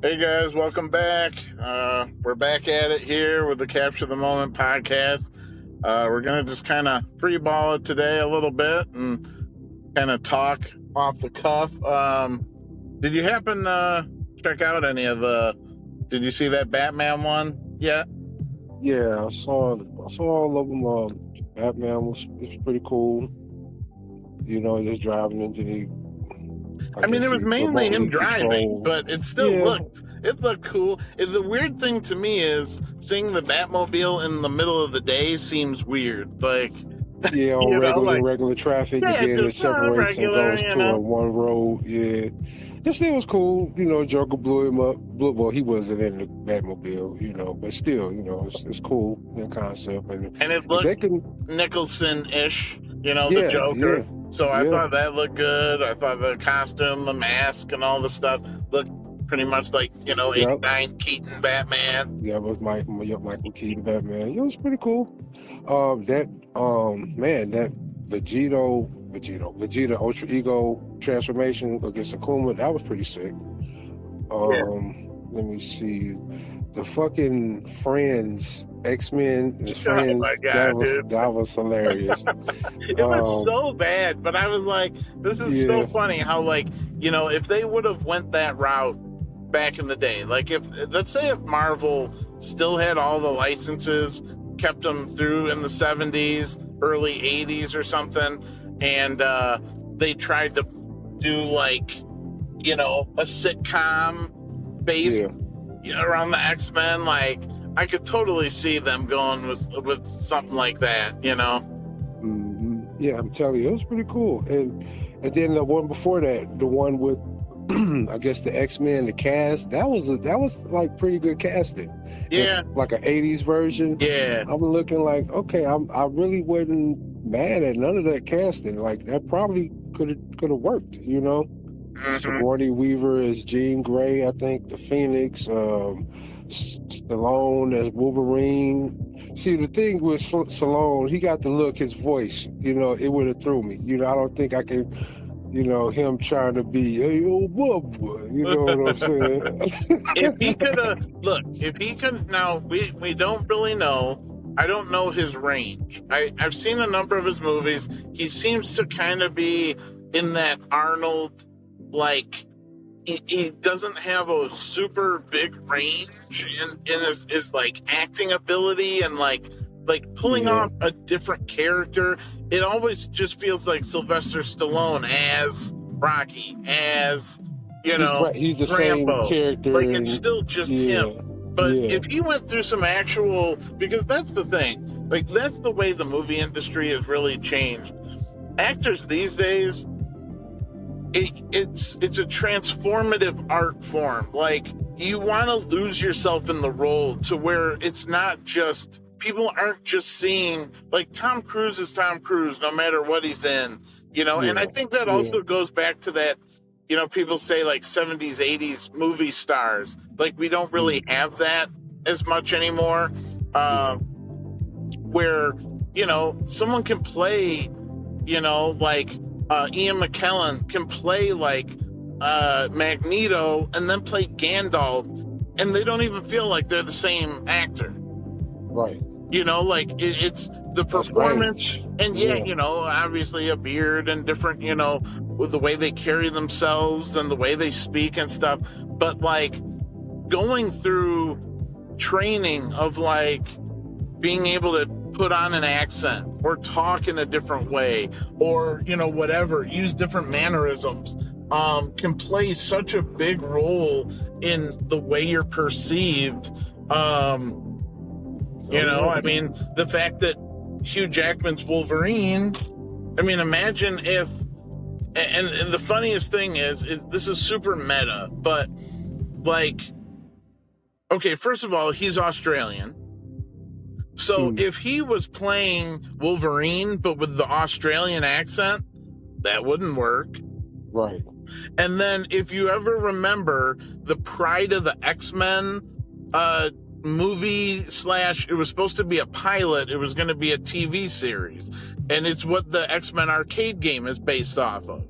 Hey guys, welcome back. We're back at it here with the Capture the Moment podcast. We're gonna just kind of free-ball it today a little bit and kind of talk off the cuff. Did you happen to check out any of the? Did you see that Batman one yet? Yeah, I saw all of them. Batman was pretty cool. Just driving into the. I mean, it guess was he mainly him remotely driving, controls. but it still Yeah, looked cool. The weird thing to me is seeing the Batmobile in the middle of the day seems weird. Like, yeah, on you know, like regular traffic, and yeah, then it just separates and regular, goes you to a know. one road. Yeah, this thing was cool. Joker blew him up. Well, he wasn't in the Batmobile, but still, it's cool in concept. And And it if they looked can, Nicholson-ish, the yeah, Joker. So I yeah. thought that looked good. I thought the costume, the mask, and all the stuff looked pretty much like, Yep. 89 Keaton Batman. Yeah, with Michael Keaton Batman. It was pretty cool. That Vegeta Ultra Ego transformation against Akuma, that was pretty sick. Yeah. Let me see. The fucking Friends, X-Men, the Oh my Friends, God, dude. that was hilarious. It was so bad, but I was like, this is so Yeah, funny how, like, if they would have went that route back in the day, like let's say if Marvel still had all the licenses, kept them through in the 70s, early 80s or something, and they tried to do like, a sitcom based around the X-Men, like I could totally see them going with something like that, Yeah, I'm telling you, it was pretty cool. And then the one before that, the one with I guess the X-Men, the cast, that was like pretty good casting. Yeah. Like an 80s version. Yeah. I'm looking like, okay, I really wasn't mad at none of that casting. Like that probably could have worked, Mm-hmm. Sigourney Weaver as Jean Grey, I think, the Phoenix, Stallone as Wolverine. See, the thing with Stallone, he got the look, his voice, it would have threw me. I don't think I could, him trying to be, hey, old Bubba, you know what I'm saying? If he could, now we don't really know. I don't know his range. I've seen a number of his movies. He seems to kind of be in that Arnold, like he doesn't have a super big range in his like acting ability and like pulling off a different character. It always just feels like Sylvester Stallone as Rocky, as he's the Rambo. same character. Like it's still just him. But if he went through some actual, because that's the thing, like that's the way the movie industry has really changed. Actors these days, it's a transformative art form. Like you want to lose yourself in the role to where it's not just, people aren't just seeing, like Tom Cruise is Tom Cruise no matter what he's in, and I think that also goes back to that, people say like 70s, 80s movie stars. Like we don't really have that as much anymore, where, someone can play, like Ian McKellen can play like Magneto and then play Gandalf, and they don't even feel like they're the same actor. Right. Like it's the performance, and obviously a beard and different, with the way they carry themselves and the way they speak and stuff. But like going through training of like being able to put on an accent or talk in a different way or, whatever, use different mannerisms, can play such a big role in the way you're perceived. I mean, the fact that Hugh Jackman's Wolverine, I mean, imagine if, and the funniest thing is this is super meta, but like, okay, first of all, he's Australian. So if he was playing Wolverine, but with the Australian accent, that wouldn't work. Right. And then if you ever remember the Pride of the X-Men movie / it was supposed to be a pilot. It was going to be a TV series. And it's what the X-Men arcade game is based off of.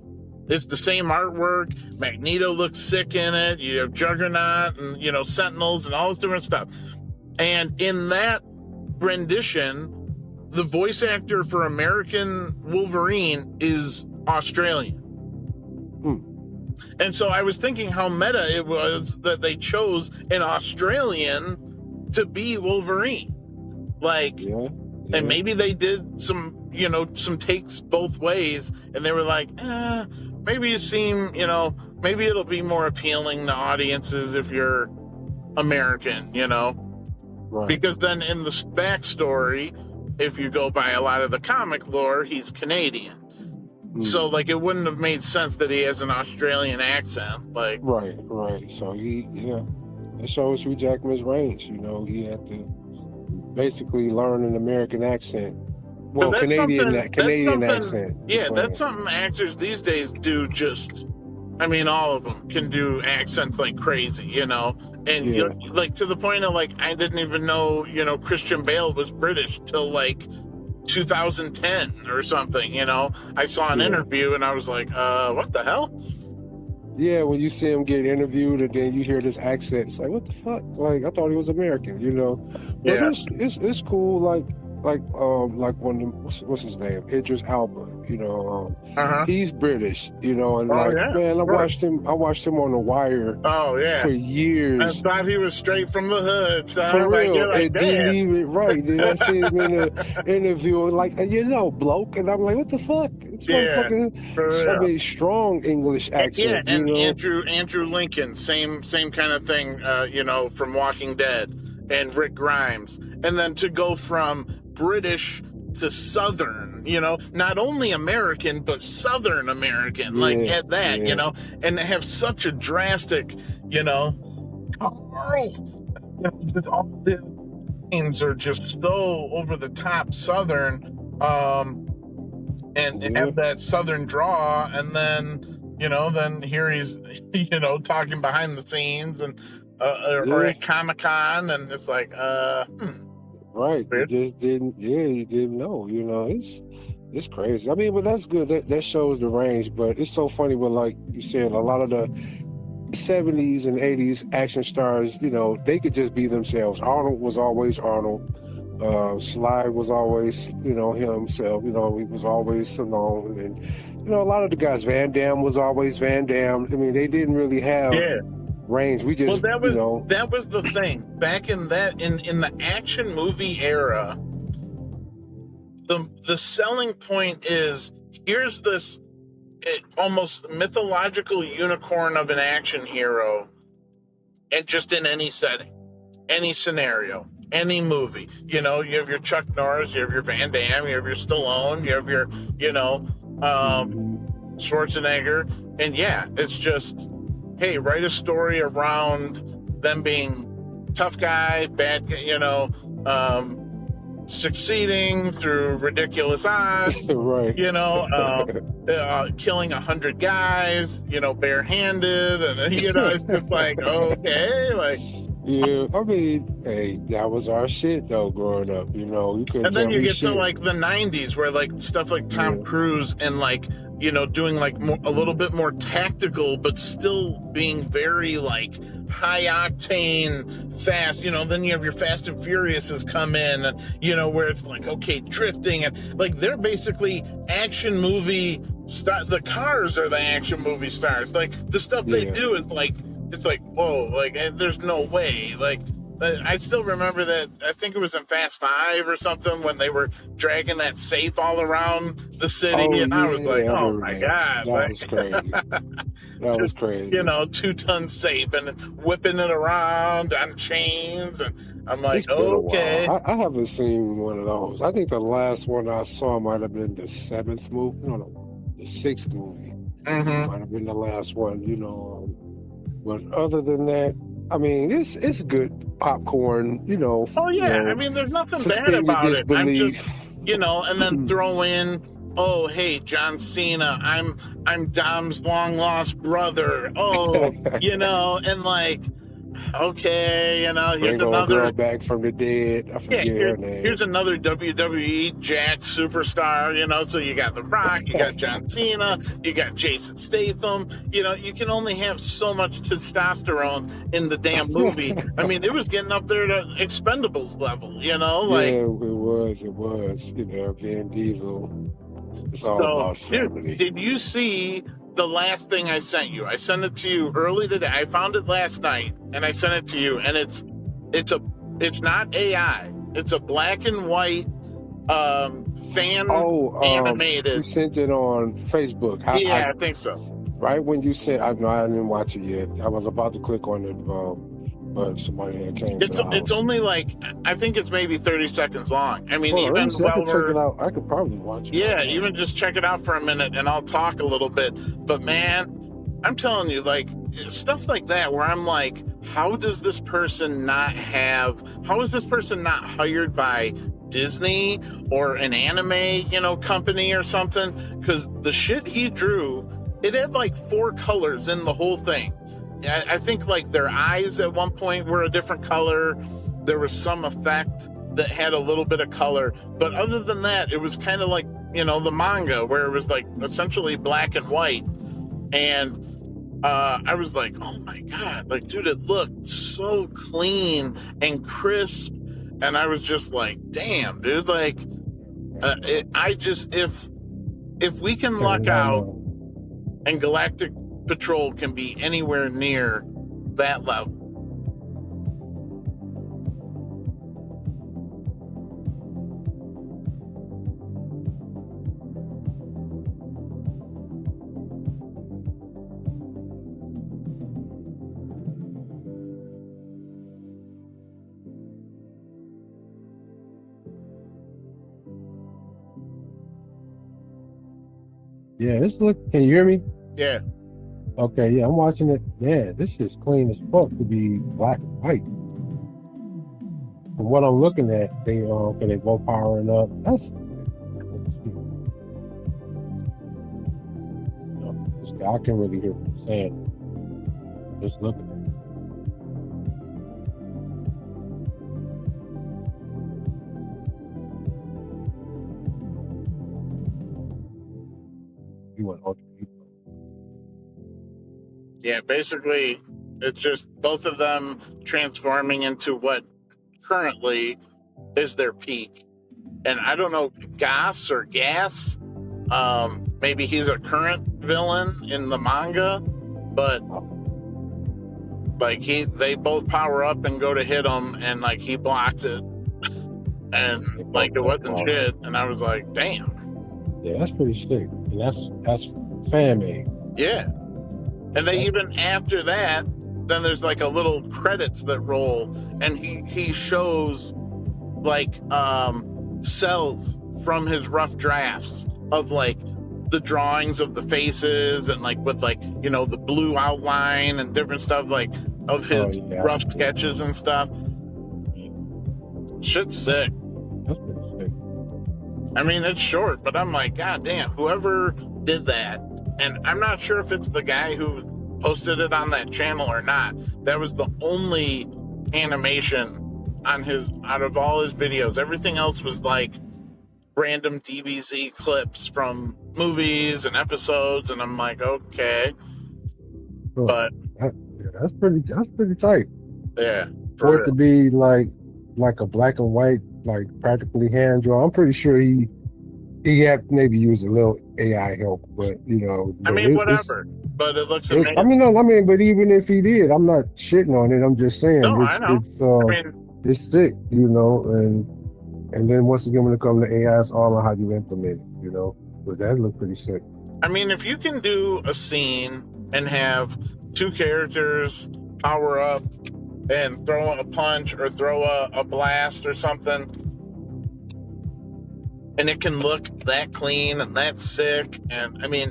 It's the same artwork. Magneto looks sick in it. You have Juggernaut and, you know, Sentinels and all this different stuff. And in that rendition, the voice actor for American Wolverine is Australian. And so I was thinking how meta it was that they chose an Australian to be Wolverine. Like, and maybe they did some, you know, some takes both ways, and they were like, maybe you seem, you know, maybe it'll be more appealing to audiences if you're American, you know? Right. Because then in the backstory, if you go by a lot of the comic lore, he's Canadian. So, like, it wouldn't have made sense that he has an Australian accent. Like, right. So it shows Hugh Jackman's range. You know, he had to basically learn an American accent. Well, Canadian accent. Yeah, that's something actors these days do. Just, I mean, all of them can do accents like crazy, you know. And like, to the point of, like, I didn't even know, you know, Christian Bale was British till like 2010 or something, you know. I saw an interview and I was like, what the hell? Yeah, when you see him get interviewed and then you hear this accent, it's like, what the fuck? Like, I thought he was American, you know. But it's cool, like when what's his name, Idris Elba, you know, he's British, you know, and man, I watched him on The Wire for years. I thought he was straight from the hood, so for real. Like, didn't even then I see him in an interview like, you know, bloke, and I'm like, what the fuck? It's motherfucking strong English accent. And you know? Andrew Lincoln, same kind of thing, you know, from Walking Dead, and Rick Grimes, and then to go from British to Southern, you know, not only American but Southern American, like at that, you know, and have such a drastic, you know, all the names are just so over the top Southern, and have that Southern draw, and then, you know, then here he's, you know, talking behind the scenes and or at Comic-Con, and it's like, Right, you just didn't. You didn't know. You know, it's crazy. I mean, but that's good. That shows the range. But it's so funny. But like you said, a lot of the 70s and 80s action stars, you know, they could just be themselves. Arnold was always Arnold. Sly was always, you know, himself. You know, he was always Stallone, and you know, a lot of the guys. Van Damme was always Van Damme. I mean, they didn't really have. Range. We just, that was, you know, that was the thing back in that in the action movie era. The selling point is, here's this almost mythological unicorn of an action hero, and just in any setting, any scenario, any movie. You know, you have your Chuck Norris, you have your Van Damme, you have your Stallone, you have your, you know, Schwarzenegger, and it's just, hey, write a story around them being tough guy, bad, you know, succeeding through ridiculous odds, right? You know, killing 100 guys, you know, barehanded, and you know, it's just like, okay, like. Yeah, I mean, hey, that was our shit though, growing up. You know, you couldn't. And then you get to like the '90s, where like stuff like Tom Cruise and like, you know, doing like a little bit more tactical, but still being very like high octane, fast. You know, then you have your Fast and Furiouses come in, and, you know, where it's like, okay, drifting, and like they're basically action movie the cars are the action movie stars. Like the stuff they do is like. It's like, whoa, like, there's no way. Like, I still remember that, I think it was in Fast 5 or something, when they were dragging that safe all around the city, and I was like, oh my God. That was crazy. That was crazy. You know, 2-ton safe and whipping it around on chains, and I'm like, okay. I haven't seen one of those. I think the last one I saw might have been the 7th movie. No, the 6th movie. Might have been the last one, you know. But other than that, I mean, it's good popcorn, you know. Oh yeah, you know, I mean, there's nothing bad about it. I'm just, you know, and then throw in, oh hey, John Cena, I'm Dom's long lost brother. Oh, you know, and like, okay, you know, here's Bring old girl another. back from the dead. I Yeah, forget her name. here's another WWE Jack superstar, you know. So you got The Rock, you got John Cena, you got Jason Statham. You know, you can only have so much testosterone in the damn movie. I mean, it was getting up there to Expendables level, you know, like. Yeah, it was. You know, Vin Diesel. It's all about family. Dude, did you see the last thing I sent you? I sent it to you early today. I found it last night and I sent it to you, and it's not AI. It's a black and white fan animated. You sent it on Facebook. I think so. Right when you sent, I didn't watch it yet. I was about to click on it, but somebody had came to the house. It's only like, I think it's maybe 30 seconds long. I mean, I could check it out. I could probably watch it. Yeah, even just check it out for a minute and I'll talk a little bit. But man, I'm telling you, like, stuff like that where I'm like, how is this person not hired by Disney or an anime, you know, company or something? Because the shit he drew, it had like 4 colors in the whole thing. I think like their eyes at one point were a different color. There was some effect that had a little bit of color. But other than that, it was kind of like, you know, the manga where it was like essentially black and white. And I was like, oh my God, like, dude, it looked so clean and crisp. And I was just like, damn, dude, like, if we can luck out and Galactic Patrol can be anywhere near that level. Yeah, can you hear me? Yeah. Okay, yeah, I'm watching it. Yeah, this is clean as fuck to be black and white. From what I'm looking at, they both powering up. That's this guy, I can really hear what he's saying. Just looking at it. You went ultra. Yeah, basically, it's just both of them transforming into what currently is their peak. And I don't know, Gas, maybe he's a current villain in the manga, but like they both power up and go to hit him, and like he blocks it, and like it wasn't shit. And I was like, damn. Yeah, that's pretty sick. And that's fan made. Yeah. And they even after that, then there's like a little credits that roll, and he shows like cells from his rough drafts of like the drawings of the faces and like with like, you know, the blue outline and different stuff like of his rough sketches and stuff. Shit's sick. That's pretty sick. I mean, it's short, but I'm like, God damn, whoever did that. And I'm not sure if it's the guy who posted it on that channel or not. That was the only animation on out of all his videos. Everything else was like random DBZ clips from movies and episodes, and I'm like, okay. Cool. But that's pretty tight. Yeah. For it to be like a black and white, like practically hand drawn. I'm pretty sure he had maybe used a little AI help, but you know. I mean, whatever. But it looks amazing. But even if he did, I'm not shitting on it. I'm just saying. No, I know. It's sick, you know, and then once again, when it comes to AI, it's all on how you implement it, you know. But that look pretty sick. I mean, if you can do a scene and have 2 characters power up and throw a punch or throw a blast or something, and it can look that clean and that sick, and I mean,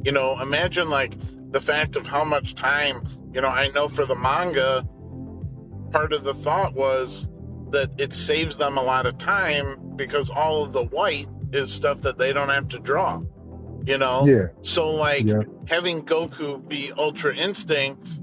you know, imagine like the fact of how much time, you know, I know for the manga, part of the thought was that it saves them a lot of time because all of the white is stuff that they don't have to draw, you know? Yeah. So like having Goku be Ultra Instinct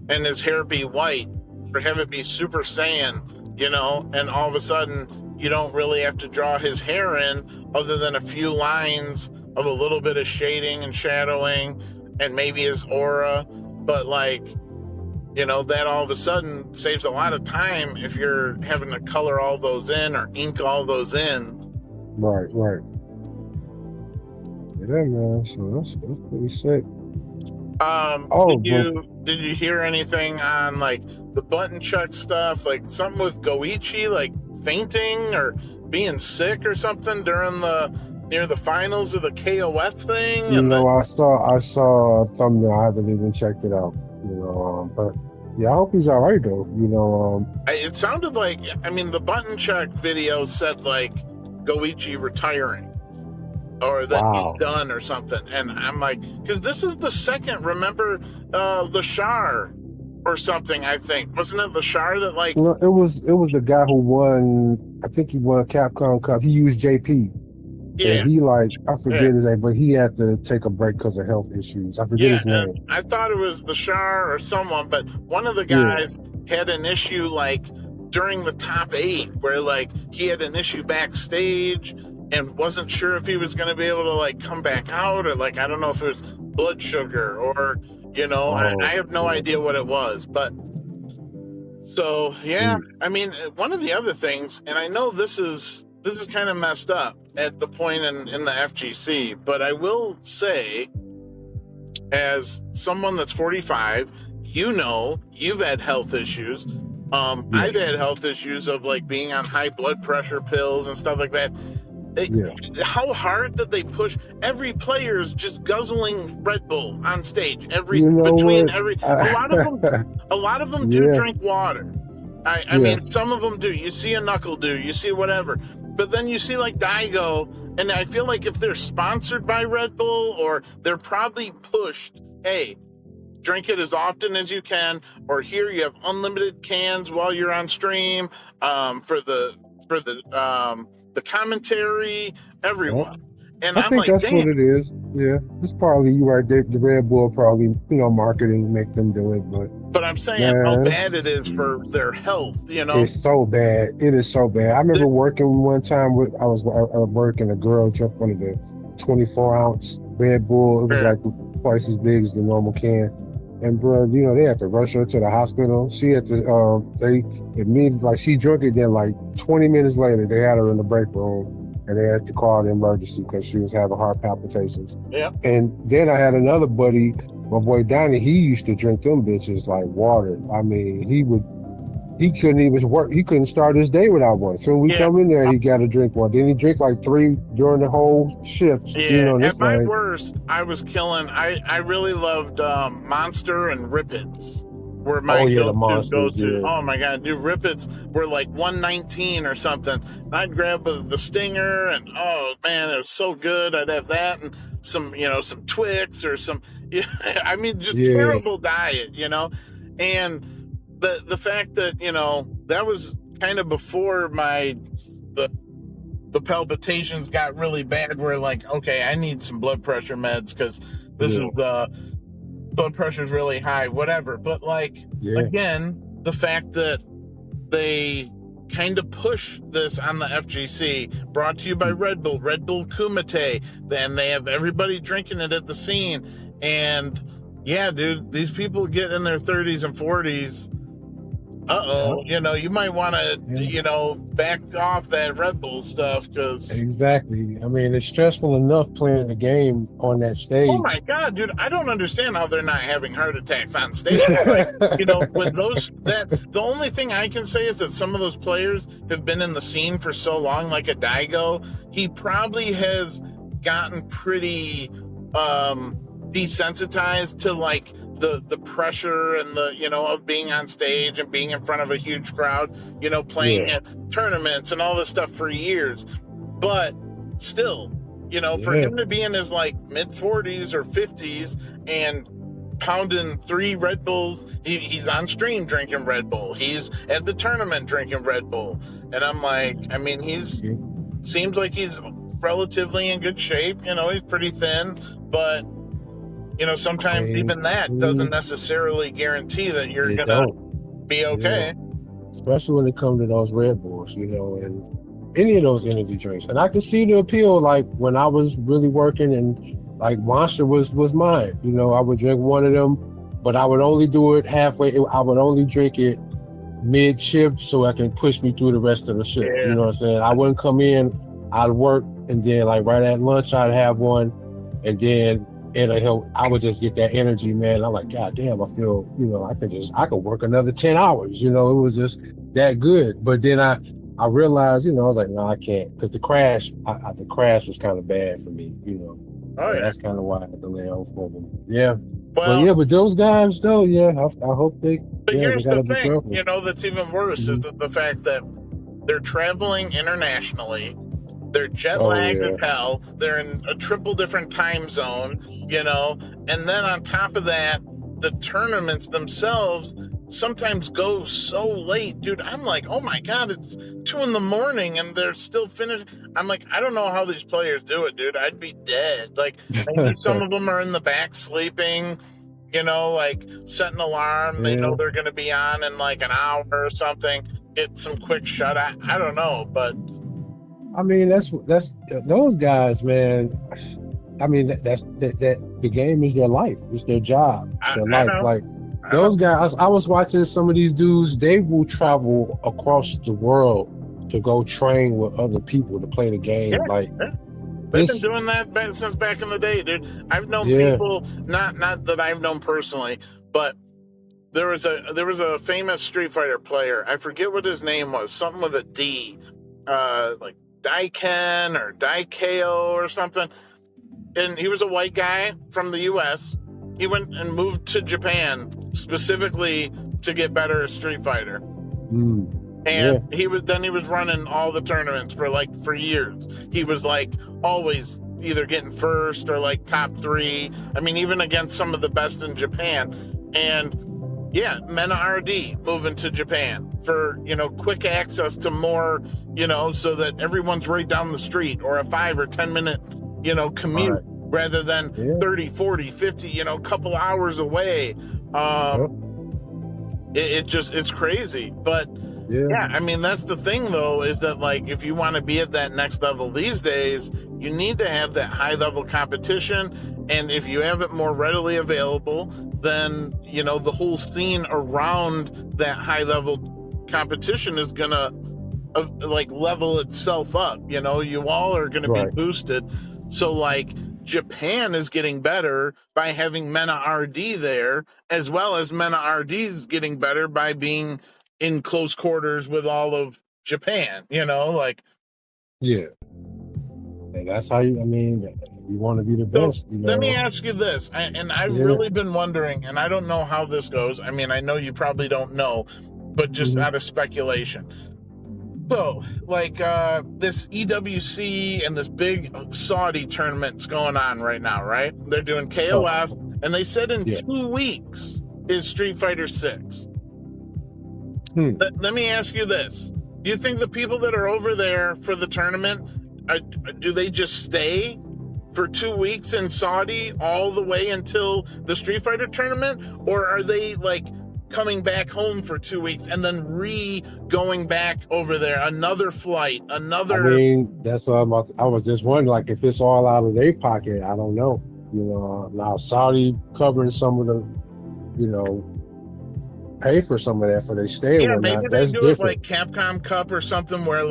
and his hair be white, or have it be Super Saiyan, you know, and all of a sudden you don't really have to draw his hair in other than a few lines of a little bit of shading and shadowing and maybe his aura. But like, you know, that all of a sudden saves a lot of time if you're having to color all those in or ink all those in. Right. Yeah, man. So that's pretty sick. Did you hear anything on like the button check stuff, like something with Goichi, like fainting or being sick or something during near the finals of the KOF thing? You know, I saw a thumbnail. I haven't even checked it out. You know, but yeah, I hope he's all right though. You know, it sounded like, I mean, the button check video said like Goichi retiring, or that he's done or something. And I'm like, because this is the second, remember the Shar or something, I think. Wasn't it the Shar that like... No, it was the guy who won, I think he won Capcom Cup. He used JP. Yeah. And he I forget his name, but he had to take a break because of health issues. I forget his name. I thought it was the Shar or someone, but one of the guys had an issue like during the top 8 where like he had an issue backstage and wasn't sure if he was going to be able to like come back out, or like, I don't know if it was blood sugar or, you know, I have no idea what it was. But so, yeah, I mean, one of the other things, and I know this is kind of messed up at the point in the FGC, but I will say, as someone that's 45, you know, you've had health issues. I've had health issues of like being on high blood pressure pills and stuff like that. How hard that they push. Every player's just guzzling Red Bull on stage. A lot of them do drink water. I mean, some of them do. You see a Knuckle do, you see whatever. But then you see like Daigo, and I feel like if they're sponsored by Red Bull, or they're probably pushed, hey, drink it as often as you can, or here you have unlimited cans while you're on stream, for the commentary, everyone. And I think that's what it is. Yeah, it's probably you right. The Red Bull probably, you know, marketing make them do it, but I'm saying how bad it is for their health. You know, it's so bad. It is so bad. I remember working one time I was working. A girl drank one of the 24-ounce Red Bull. It was like twice as big as the normal can. And bro, you know, they had to rush her to the hospital. She had to, she drank it. Then like 20 minutes later, they had her in the break room. And they had to call an emergency because she was having heart palpitations. Yeah. And then I had another buddy, my boy Donnie. He used to drink them bitches like water. I mean, he couldn't even work. He couldn't start his day without one. So when we come in there, he got to drink one. Then he drank like 3 during the whole shift. Yeah. You know, at my worst, I was killing. I really loved Monster and Rippets. Were my go-to. Yeah. Oh my god, dude, Rippets were like 119 or something. I'd grab the Stinger, and oh man, it was so good. I'd have that and some Twix or some. I mean, just terrible diet, you know. And the fact that, you know, that was kind of before the palpitations got really bad. Where like, okay, I need some blood pressure meds because this is blood pressure is really high, whatever. But like, again, the fact that they kind of push this on the FGC, brought to you by Red Bull Kumite, then they have everybody drinking it at the scene. And yeah, dude, these people get in their 30s and 40s. You know, you might want to, you know, back off that Red Bull stuff, because exactly. I mean, it's stressful enough playing the game on that stage. Oh my god, dude! I don't understand how they're not having heart attacks on stage. Like, you know, with the only thing I can say is that some of those players have been in the scene for so long, like a Daigo. He probably has gotten pretty desensitized to like the pressure and the, you know, of being on stage and being in front of a huge crowd, you know, playing at tournaments and all this stuff for years. But still, you know, for him to be in his like mid 40s or 50s and pounding 3 Red Bulls, he's on stream drinking Red Bull, he's at the tournament drinking Red Bull, and I'm like, I mean, seems like he's relatively in good shape. You know, he's pretty thin, but sometimes even that doesn't necessarily guarantee that you're going to be okay. Especially when it comes to those Red Bulls, and any of those energy drinks. And I can see the appeal, like when I was really working and like Monster was mine. I would drink one of them, but I would only do it halfway. I would only drink it mid-shift so I can push me through the rest of the shift. Yeah. You know what I'm saying? I wouldn't come in, I'd work, and then like right at lunch I'd have one, and then it'll help. I would just get that energy, man. I'm like, God damn, I feel, I could work another 10 hours. It was just that good. But then I realized, I was like, no, I can't, because the crash was kind of bad for me. Oh, yeah. That's kind of why I had to lay off for them. Yeah. Well, but those guys though, I hope they. But here's the thing, that's even worse is that the fact that they're traveling internationally, they're jet lagged as hell, they're in a triple different time zone, and then on top of that, the tournaments themselves sometimes go so late, dude. I'm like, oh my God, it's 2 a.m. and they're still finished. I'm like, I don't know how these players do it, dude. I'd be dead. Like, maybe some of them are in the back sleeping, like set an alarm. They know they're going to be on in like an hour or something. Get some quick shut. I don't know, but I mean, that's those guys, man. I mean, that the game is their life. It's their job. It's their life. Like those guys, I was watching some of these dudes. They will travel across the world to go train with other people to play the game. They've been doing that since back in the day, dude. I've known people, not that I've known personally, but there was a famous Street Fighter player. I forget what his name was. Something with a D, like Daiken or Daikeo or something. And he was a white guy from the U.S. He went and moved to Japan specifically to get better at Street Fighter. And he was running all the tournaments for years. He was like always either getting first or like top 3. I mean, even against some of the best in Japan. And Mena RD moving to Japan for, quick access to more, so that everyone's right down the street, or a 5 or 10 minute, commute rather than 30, 40, 50, couple hours away. It's crazy. But I mean, that's the thing though, is that like, if you want to be at that next level these days, you need to have that high level competition. And if you have it more readily available, then, the whole scene around that high level competition is going to level itself up. You all are going to be boosted. So like Japan is getting better by having Mena RD there, as well as Mena RD's getting better by being in close quarters with all of Japan, And that's how you want to be the best. Let me ask you this, and I've really been wondering, and I don't know how this goes. I mean, I know you probably don't know, but just out of speculation. So, this EWC and this big Saudi tournament's going on right now, right? They're doing KOF, and they said in 2 weeks is Street Fighter 6. Let me ask you this. Do you think the people that are over there for the tournament, do they just stay for 2 weeks in Saudi all the way until the Street Fighter tournament? Or are they coming back home for 2 weeks and then going back over there, another flight, another... I mean, that's what I was just wondering, if it's all out of their pocket, I don't know. Now Saudi covering some of the, pay for some of that for their stay. Yeah, maybe they do different. It like Capcom Cup or something where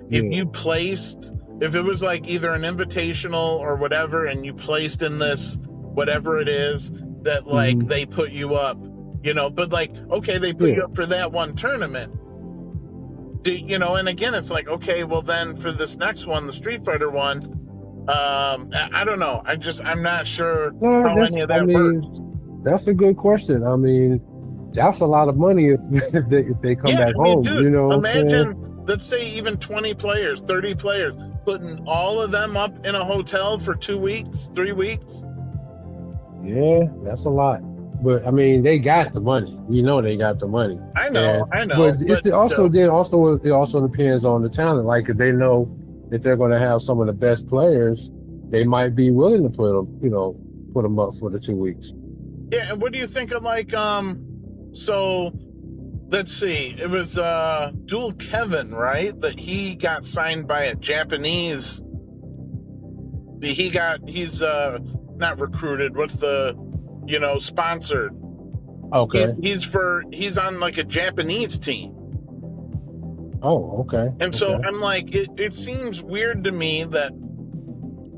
if you placed, if it was either an invitational or whatever, and you placed in this, whatever it is, that they put you up. But okay, they put you up for that one tournament. And again, it's okay, well then for this next one, the Street Fighter one, I don't know. I'm not sure how any of that works. That's a good question. I mean, that's a lot of money if they come back home. Dude, imagine, let's say even 20 players, 30 players, putting all of them up in a hotel for 2 weeks, 3 weeks. Yeah, that's a lot. But I mean, they got the money. They got the money. I know. But it also depends on the talent. If they know that they're going to have some of the best players, they might be willing to put them, put them up for the 2 weeks. Yeah, and what do you think of like so let's see, it was Dual Kevin, right? That he got signed by a Japanese. He's not recruited, what's the sponsored. Okay. He's on like a Japanese team. Oh, okay. And so I'm like, it seems weird to me that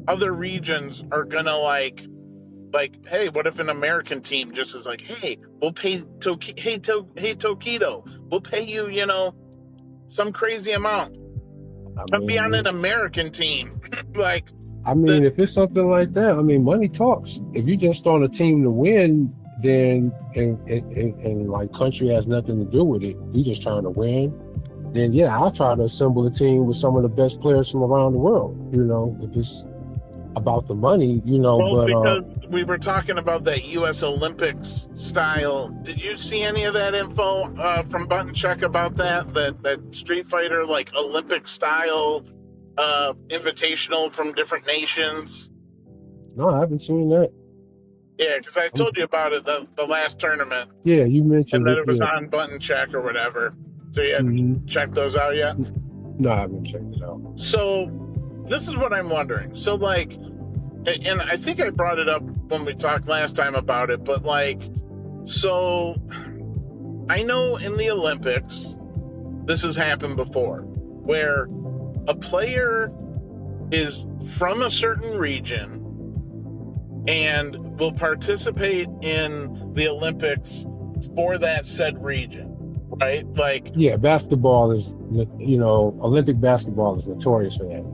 other regions are gonna like, hey, what if an American team just is like, hey, we'll pay Tokido, we'll pay you, some crazy amount. I'll be on an American team. Like, I mean, if it's something like that, I mean, money talks. If you just on a team to win, then and like country has nothing to do with it, you just trying to win, then yeah, I'll try to assemble a team with some of the best players from around the world. If it's about the money, well, but because we were talking about that U.S. Olympics style. Did you see any of that info from Button Check about that Street Fighter like Olympic style invitational from different nations? No, I haven't seen that. Yeah, because I told you about it the last tournament. Yeah, you mentioned and that it was on Button Check or whatever. So you hadn't checked those out yet? No, I haven't checked it out. So this is what I'm wondering. So like, and I think I brought it up when we talked last time about it, but like, so I know in the Olympics, this has happened before, where a player is from a certain region and will participate in the Olympics for that said region, right? Like, yeah, basketball is, Olympic basketball is notorious for that,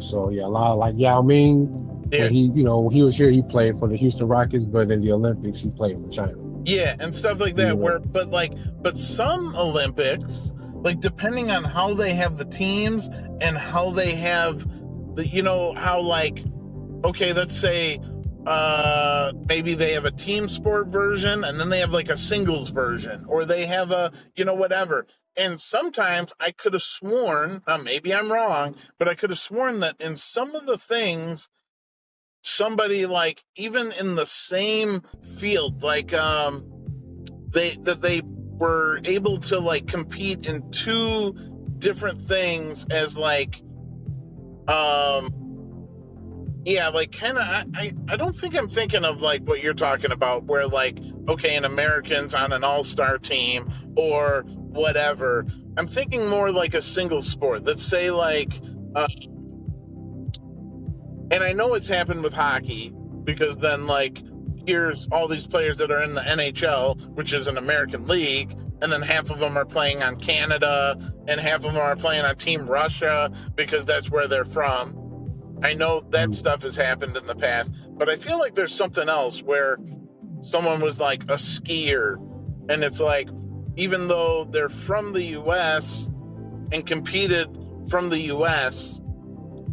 so yeah, a lot of like Yao Ming, yeah. He was here, he played for the Houston Rockets, but in the Olympics, he played for China. Yeah, and stuff like that, but some Olympics, like depending on how they have the teams and how they have the, how like, okay, let's say, maybe they have a team sport version and then they have like a singles version, or they have a, whatever. And sometimes I could have sworn, maybe I'm wrong, but I could have sworn that in some of the things, somebody like even in the same field, like, they were able to like compete in two different things as like, yeah, like kind of, I don't think I'm thinking of like what you're talking about, where like, okay, an American's on an all-star team or whatever. I'm thinking more like a single sport. Let's say like, and I know it's happened with hockey, because then like, here's all these players that are in the NHL, which is an American league, and then half of them are playing on Canada and half of them are playing on Team Russia because that's where they're from. I know that stuff has happened in the past, but I feel like there's something else where someone was like a skier, and it's like, even though they're from the US and competed from the US,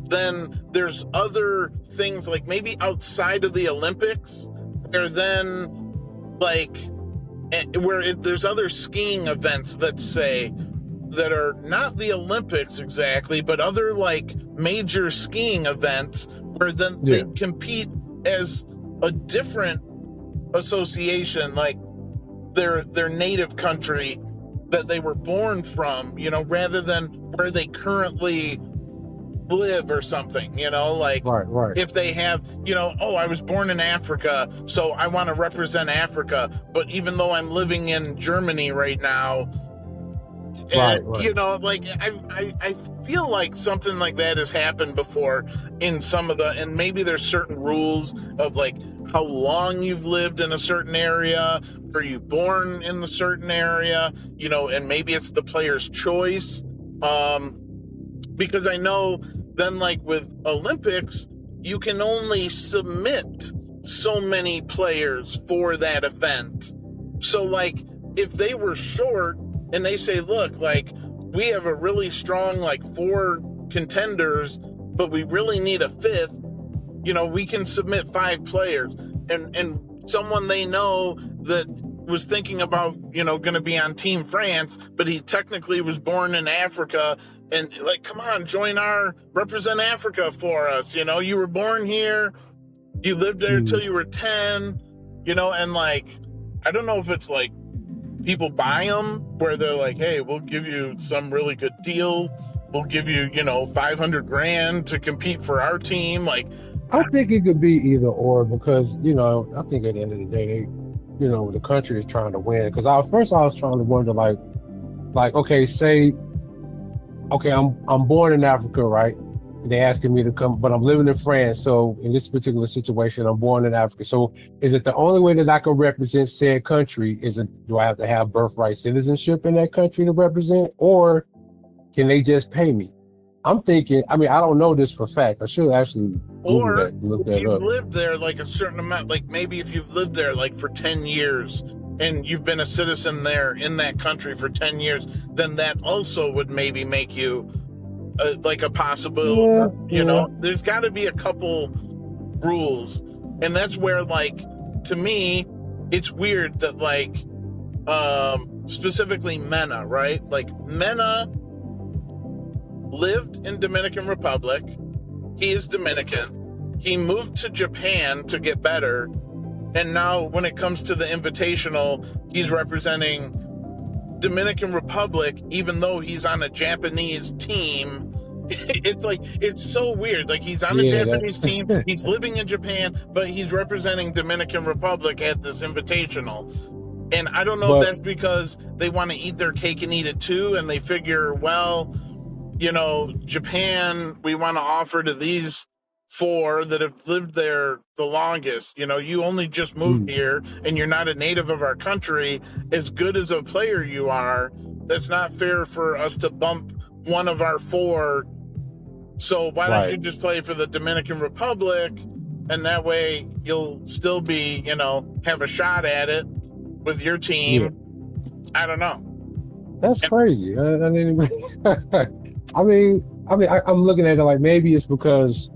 then there's other things like maybe outside of the Olympics, where then like, there's other skiing events, let's say, that are not the Olympics exactly, but other like major skiing events where then they compete as a different association, like their native country that they were born from, rather than where they currently live or something, like right. If they have, I was born in Africa, so I want to represent Africa, but even though I'm living in Germany right now, and, right. Like I feel like something like that has happened before in some of the, and maybe there's certain rules of like how long you've lived in a certain area, were you born in a certain area, and maybe it's the player's choice. Because I know then like with Olympics, you can only submit so many players for that event. So like if they were short, and they say, look, like, we have a really strong, like, 4 contenders, but we really need a 5th, we can submit 5 players. And someone they know that was thinking about, going to be on Team France, but he technically was born in Africa, and, like, come on, represent Africa for us, you were born here, You lived there until you were 10, and like, I don't know if it's like people buy them where they're like, hey, we'll give you some really good deal. We'll give you, $500,000 to compete for our team. Like, I think it could be either or because, I think at the end of the day, the country is trying to win. Because I was trying to wonder, like, okay, I'm born in Africa, right? They asking me to come, but I'm living in France. So in this particular situation, I'm born in Africa. So is it the only way that I can represent said country? Do I have to have birthright citizenship in that country to represent, or can they just pay me? I'm thinking, I don't know this for fact. I should actually Google that, look that up. If you've lived there like a certain amount, like maybe if you've lived there like for 10 years and you've been a citizen there in that country for 10 years, then that also would maybe make you like a possible, there's got to be a couple rules. And that's where, like, to me, it's weird that, like, specifically Mena, right? Like, Mena lived in Dominican Republic. He is Dominican. He moved to Japan to get better. And now when it comes to the Invitational, he's representing Dominican Republic, even though he's on a Japanese team. It's like, it's so weird. Like, he's on a Japanese team, he's living in Japan, but he's representing Dominican Republic at this Invitational. And I don't know if that's because they want to eat their cake and eat it too, and they figure, well, Japan, we want to offer to these 4 that have lived there the longest. You only just moved here and you're not a native of our country. As good as a player you are, that's not fair for us to bump one of our 4. So why don't you just play for the Dominican Republic, and that way you'll still be, have a shot at it with your team. I don't know. That's crazy. I'm looking at it like maybe it's because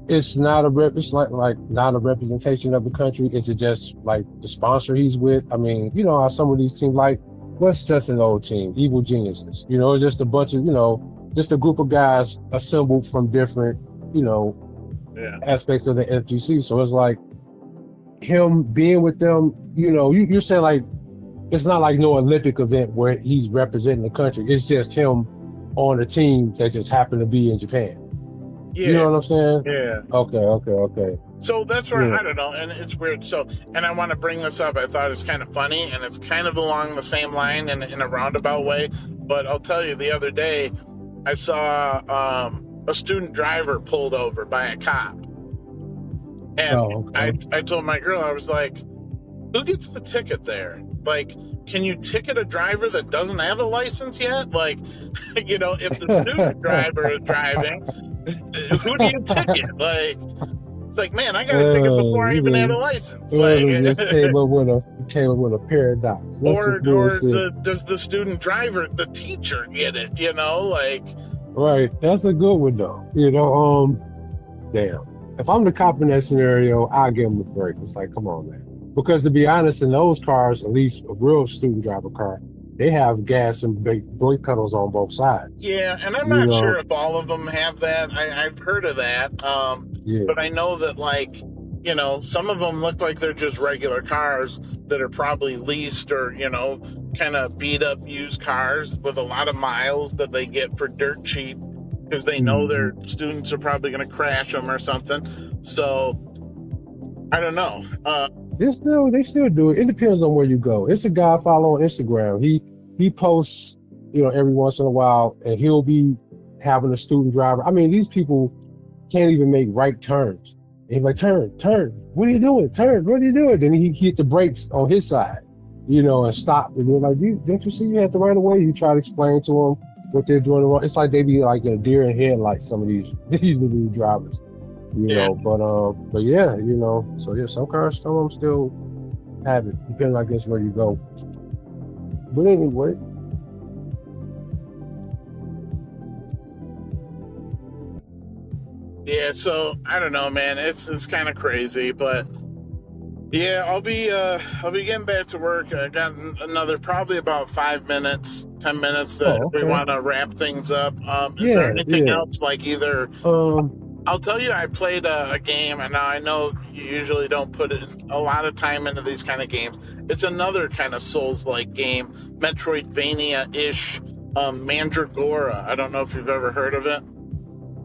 it's not not a representation of the country. Is it just like the sponsor he's with? How some of these teams, like, what's just an old team, Evil Geniuses? It's just a bunch of, just a group of guys assembled from different, aspects of the FGC. So it's like him being with them, you're saying like it's not like no Olympic event where he's representing the country. It's just him on a team that just happened to be in Japan. Yeah. You know what I'm saying? Yeah. Okay. So that's where, I don't know, and it's weird. So, and I want to bring this up. I thought it's kind of funny, and it's kind of along the same line in a roundabout way. But I'll tell you, the other day, I saw a student driver pulled over by a cop. And I told my girl, I was like, who gets the ticket there? Like, can you ticket a driver that doesn't have a license yet? Like, if the student driver is driving, who do you ticket? Like, it's like, man, I got a ticket before I even had a license. Like, just came up with a paradox. Does the student driver, the teacher, get it? Like, right. That's a good one though. Damn. If I'm the cop in that scenario, I'll give him a break. It's like, come on, man. Because to be honest, in those cars, at least a real student driver car, they have gas and brake pedals on both sides. Yeah, and I'm not sure if all of them have that. I've heard of that. But I know that, like, some of them look like they're just regular cars that are probably leased or, kind of beat up used cars with a lot of miles that they get for dirt cheap because they know their students are probably going to crash them or something. So, I don't know. They still do it. It depends on where you go. It's a guy I follow on Instagram. He posts, every once in a while, and he'll be having a student driver. These people can't even make right turns. And he's like, turn. What are you doing? Turn. What are you doing? Then he hit the brakes on his side, and stop. And they're like, didn't you see you had the right of way? You try to explain to them what they're doing wrong. It's like they be like a deer in headlights, some of these new drivers. But yeah, so yeah, some cars, some of them still have it, depending, I guess, where you go. But anyway. Yeah, so I don't know, man. It's kind of crazy, but yeah, I'll be getting back to work. I got another probably about 5 minutes, 10 minutes that if we want to wrap things up. Is there anything else, like either I'll tell you, I played a game, and now I know you usually don't put a lot of time into these kind of games. It's another kind of Souls-like game, Metroidvania-ish, Mandragora. I don't know if you've ever heard of it.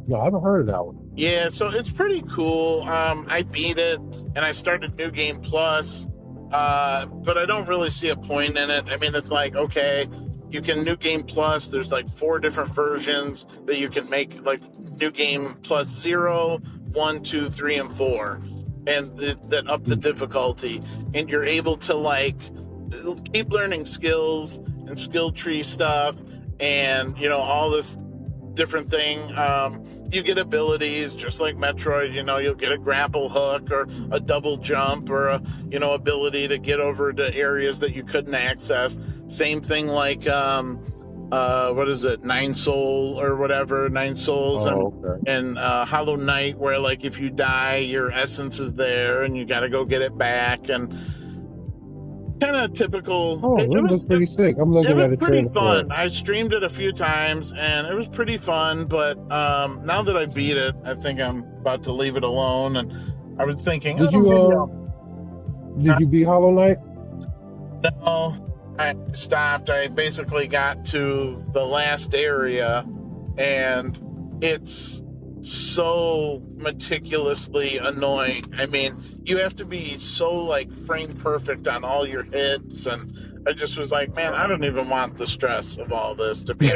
No, I haven't heard of that one. Yeah, so it's pretty cool. I beat it, and I started New Game Plus, but I don't really see a point in it. I mean, it's like, okay, you can New Game Plus. There's like 4 different versions that you can make, like New Game Plus 0, 1, 2, 3, and 4, and that up the difficulty. And you're able to like keep learning skills and skill tree stuff, and all this different thing. You get abilities just like Metroid. You'll get a grapple hook or a double jump or a ability to get over to areas that you couldn't access. Same thing like what is it, Nine Souls and Hollow Knight, where like if you die, your essence is there and you got to go get it back. And kind of typical. It was pretty sick. I'm looking at it. It was pretty fun. I streamed it a few times and it was pretty fun, but now that I beat it, I think I'm about to leave it alone. And I was thinking, did you beat Hollow Knight? No, I stopped. I basically got to the last area, and it's so meticulously annoying. I mean, you have to be so like frame perfect on all your hits, and I just was like, man, I don't even want the stress of all this to be.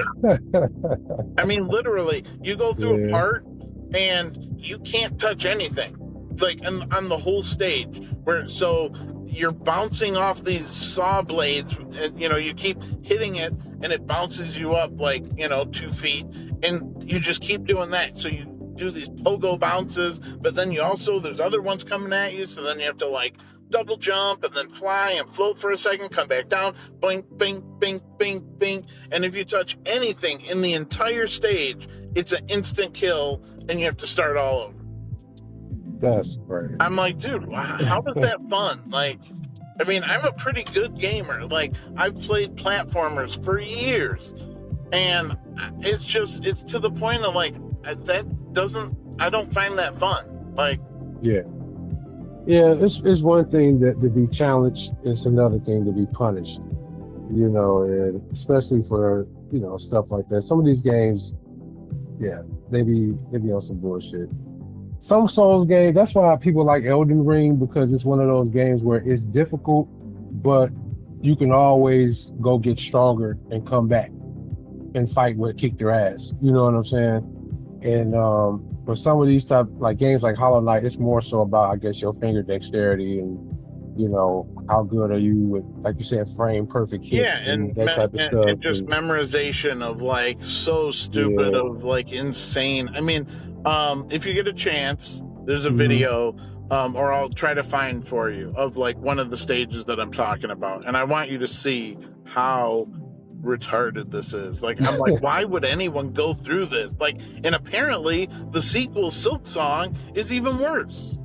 I mean, literally, you go through a part and you can't touch anything, like on the whole stage, so you're bouncing off these saw blades, and you keep hitting it and it bounces you up like 2 feet, and you just keep doing that. So you do these pogo bounces, but then there's other ones coming at you, so then you have to like double jump and then fly and float for a second, come back down, bing, bing, bing, bing, bing. And if you touch anything in the entire stage, it's an instant kill and you have to start all over. That's right. I'm like, dude, how was that fun? Like, I mean, I'm a pretty good gamer. Like, I've played platformers for years, and it's to the point of like, I don't find that fun. Like, yeah, it's one thing to be challenged. It's another thing to be punished. And especially for stuff like that. Some of these games, they be on some bullshit. Some Souls games, that's why people like Elden Ring, because it's one of those games where it's difficult, but you can always go get stronger and come back and fight with kick their ass. You know what I'm saying? And for some of these type like games like Hollow Knight, it's more so about, I guess, your finger dexterity and how good are you with, like you said, frame perfect hits and that type of stuff. And just memorization of like so stupid of like insane. I mean, if you get a chance, there's a video, or I'll try to find for you, of like one of the stages that I'm talking about, and I want you to see how retarded this is. Like, I'm like, why would anyone go through this? Like, and apparently the sequel, Silk Song, is even worse.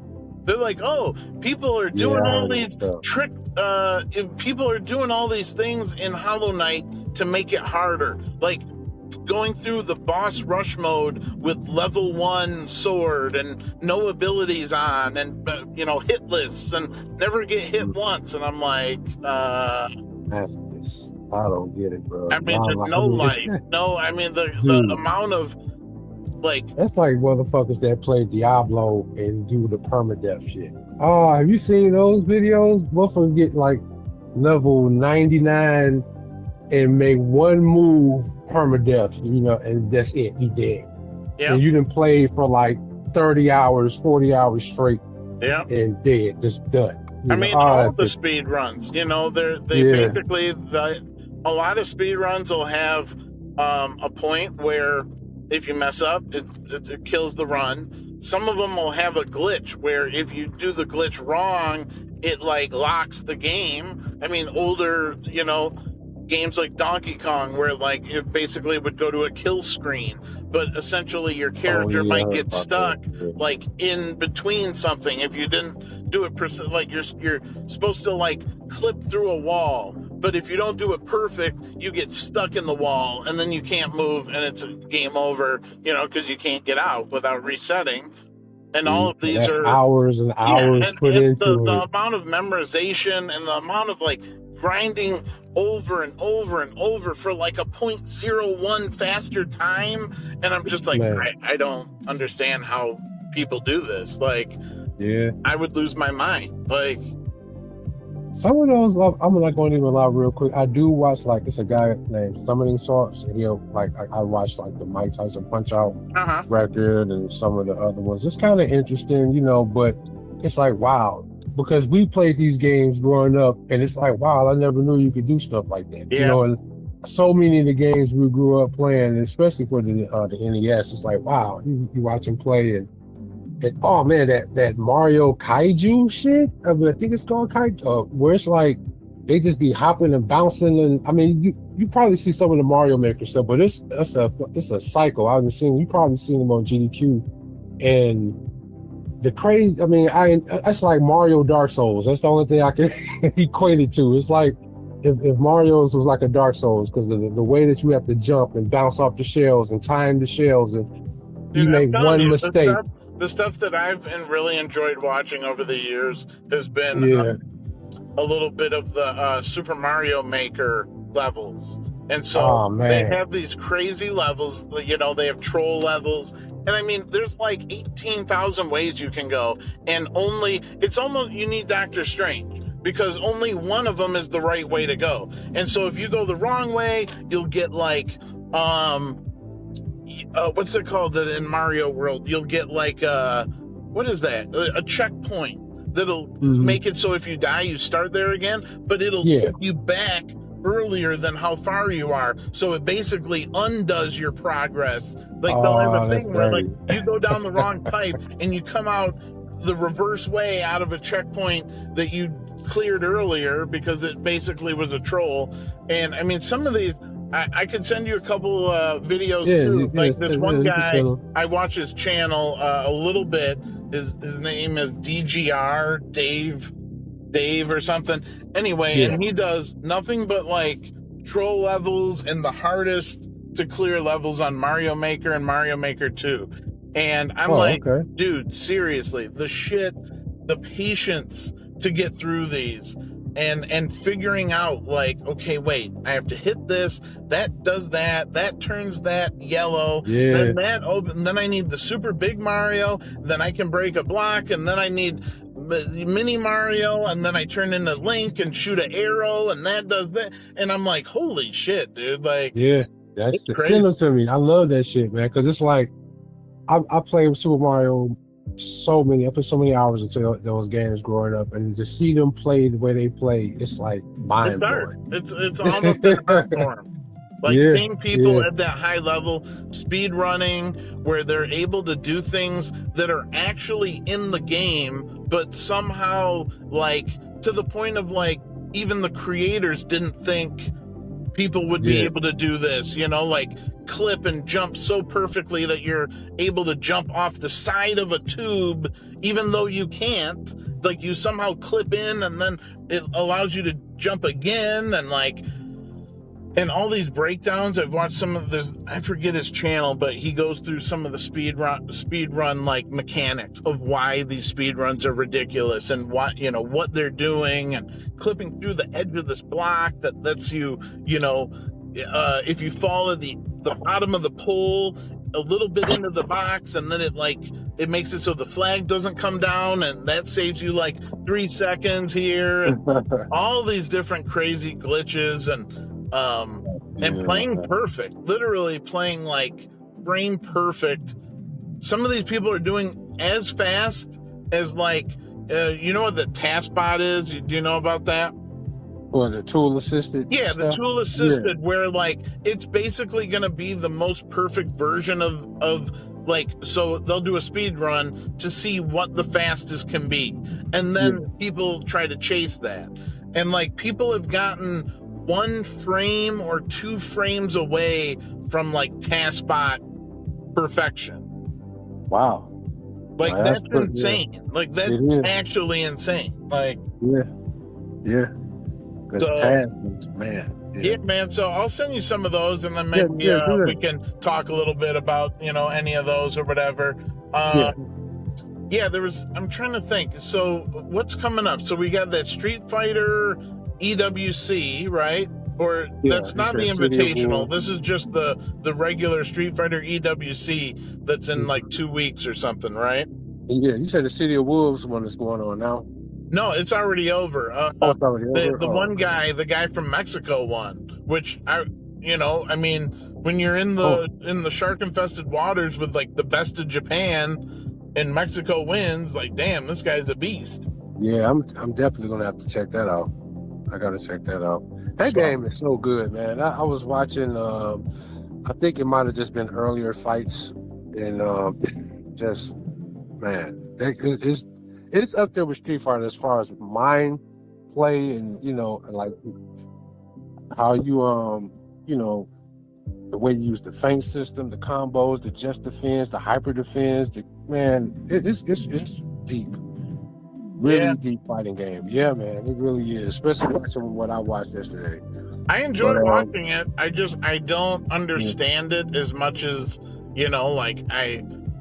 They're like, oh, people are doing all these people are doing all these things in Hollow Knight to make it harder. Like, going through the boss rush mode with level 1 sword and no abilities on, and hit lists and never get hit once. And I'm like, that's this. I don't get it, bro. I mean, just no life. No, I mean the amount of like. That's like motherfuckers that play Diablo and do the permadeath shit. Oh, have you seen those videos? Motherfuckers get like level 99 and make one move permadeath, and that's it. You dead. Yeah. And you didn't play for like 30 hours, 40 hours straight. Yeah. And dead, just done. I mean, all the speed runs, they basically, a lot of speed runs will have a point where if you mess up, it kills the run. Some of them will have a glitch where if you do the glitch wrong, it like locks the game. I mean, older, games like Donkey Kong, where like it basically would go to a kill screen, but essentially your character might get stuck like in between something if you didn't do it. Like you're supposed to like clip through a wall but if you don't do it perfect, you get stuck in the wall, and then you can't move, and it's a game over, you know, because you can't get out without resetting. And all of these that's are hours and hours put and into the it. amount of memorization and the amount of like grinding over and over and over for like a 0.01 faster time, and I'm just like, I don't understand how people do this. Like, I would lose my mind. Like, some of those, I'm not going to even lie real quick. I do watch, like, it's a guy named Summoning Salts, and he'll, like, I watch, like, the Mike Tyson Punch-Out record and some of the other ones. It's kind of interesting, you know, but it's like, wow. Because we played these games growing up, and it's like, wow, I never knew you could do stuff like that. You know, and so many of the games we grew up playing, especially for the NES, it's like, wow, you watch them play, and oh man, that Mario Kaiju shit, I think it's called Kaiju, where it's like they just be hopping and bouncing, and I mean, you probably see some of the Mario Maker stuff, but it's a cycle. I've seen, you probably seen them on GDQ, and the crazy. I mean, that's like Mario Dark Souls. That's the only thing I can equate it to. It's like if Mario's was like a Dark Souls, because the way that you have to jump and bounce off the shells and time the shells, and you make one mistake. The stuff that I've really enjoyed watching over the years has been a little bit of the Super Mario Maker levels. And so they have these crazy levels, you know, they have troll levels. And I mean, there's like 18,000 ways you can go. And it's almost, you need Doctor Strange, because only one of them is the right way to go. And so if you go the wrong way, you'll get like, what's it called in Mario World? You'll get like what is that? A checkpoint that'll make it so if you die, you start there again, but it'll get you back earlier than how far you are. So it basically undoes your progress. Like they'll have a thing where like you go down the wrong pipe and you come out the reverse way out of a checkpoint that you cleared earlier because it basically was a troll. And I mean, some of these, I could send you a couple videos too. Like this one guy, I watch his channel a little bit. His name is DGR, Dave or something. Anyway, and he does nothing but like troll levels and the hardest to clear levels on Mario Maker and Mario Maker 2. And I'm dude, seriously, the patience to get through these. And figuring out like, okay, wait, I have to hit this, that does that turns that yellow, then that open, then I need the super big Mario, then I can break a block, and then I need mini Mario, and then I turn into Link and shoot an arrow, and that does that, and I'm like, holy shit, dude, like, that's similar to me. I love that shit, man, because it's like I played Super Mario I put so many hours into those games growing up, and to see them play the way they play, it's like mind blowing. It's almost an art form. Like seeing people at that high level speed running, where they're able to do things that are actually in the game, but somehow like to the point of like even the creators didn't think people would be able to do this, you know, like clip and jump so perfectly that you're able to jump off the side of a tube, even though you can't. Like you somehow clip in and then it allows you to jump again, and like, and all these breakdowns. I've watched some of this, I forget his channel, but he goes through some of the speed run like mechanics of why these speed runs are ridiculous and what, you know, what they're doing, and clipping through the edge of this block that lets you, you know, if you fall at the bottom of the pole a little bit into the box, and then it makes it so the flag doesn't come down, and that saves you like 3 seconds here, and all these different crazy glitches, and playing perfect, literally playing like frame perfect. Some of these people are doing as fast as like, you know what the taskbot is? Do you know about that? Or the tool assisted? Yeah, stuff? The tool assisted, where like it's basically going to be the most perfect version of like, so they'll do a speed run to see what the fastest can be, and then people try to chase that, and like people have gotten 1 frame or 2 frames away from like taskbot perfection. Wow. Like that's insane. Like that's actually insane. Like Because Taz, man. Yeah, man. So I'll send you some of those, and then maybe we can talk a little bit about any of those or whatever. Yeah, I'm trying to think. So what's coming up? So we got that Street Fighter EWC, right? Or that's not the Invitational. This is just the regular Street Fighter EWC that's in like 2 weeks or something, right? Yeah, you said the City of Wolves one is going on now. No, it's already over. It's already over? The one guy, the guy from Mexico won, which I mean, when you're in the shark-infested waters with like the best of Japan and Mexico wins, like, damn, this guy's a beast. Yeah, I'm definitely gonna have to check that out. I gotta check that out. That game is so good, man. I was watching. I think it might have just been earlier fights, and just man, it's up there with Street Fighter as far as mind play and like how you the way you use the feint system, the combos, the just defense, the hyper defense. It's deep. Really deep fighting game. Yeah, man, it really is. Especially watching what I watched yesterday. I enjoyed watching it. I don't understand it as much as like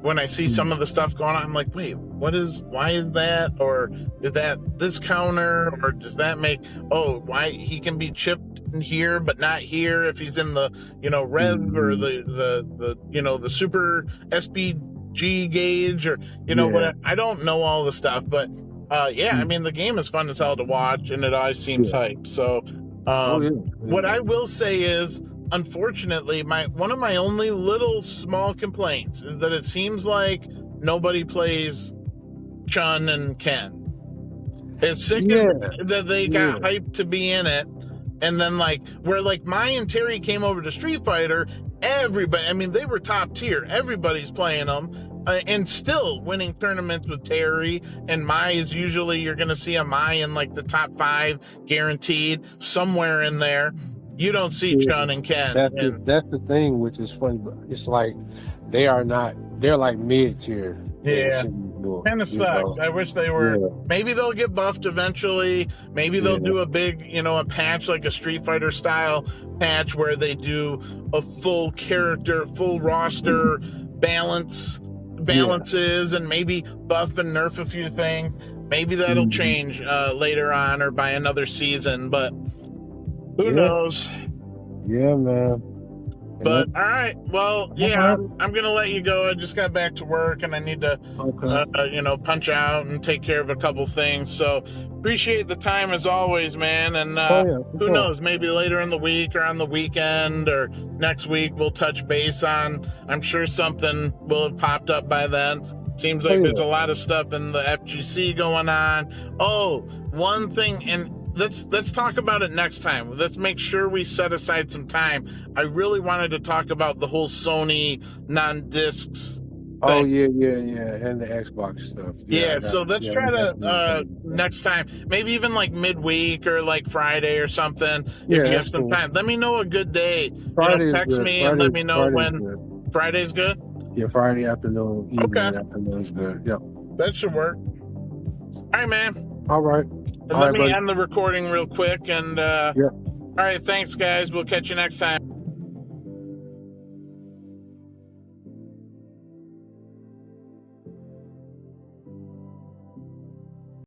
when I see some of the stuff going on, I'm like, wait, why is that? Or did that this counter? Or does that make why he can be chipped in here but not here if he's in the rev or the super SPG gauge or whatever. I don't know all the stuff, but I mean, the game is fun as hell to watch, and it always seems hype. So, what I will say is, unfortunately, one of my only little small complaints is that it seems like nobody plays Chun and Ken. As sick as that they got hyped to be in it, and then where Mai and Terry came over to Street Fighter, everybody, I mean, they were top tier. Everybody's playing them. And still winning tournaments with Terry, and Mai is usually, you're going to see a Mai in like the top 5 guaranteed, somewhere in there. You don't see Chun and Ken. That's the thing, which is funny. It's like they're like mid-tier. Yeah, kind of sucks. I wish they were. Maybe they'll get buffed eventually. Maybe they'll do a big, a patch like a Street Fighter style patch where they do a full character, full roster balances and maybe buff and nerf a few things. Maybe that'll change later on or by another season, but who knows? Yeah, man. But all right, well, I'm gonna let you go. I just got back to work and I need to punch out and take care of a couple things. So appreciate the time as always, man. And who knows, maybe later in the week or on the weekend or next week we'll touch base on, I'm sure something will have popped up by then. Seems like there's a lot of stuff in the FGC going on. One thing, and let's talk about it next time. Let's make sure we set aside some time. I really wanted to talk about the whole Sony non-discs thing. And the Xbox stuff. So let's try to next time, maybe even like midweek or like Friday or something. If you have some time, let me know a good day. Text me and let me know when. Friday's good? Yeah, Friday afternoon, evening afternoon is good. Yep. That should work. All right, man. All right. Let me end the recording real quick. And all right, thanks, guys. We'll catch you next time.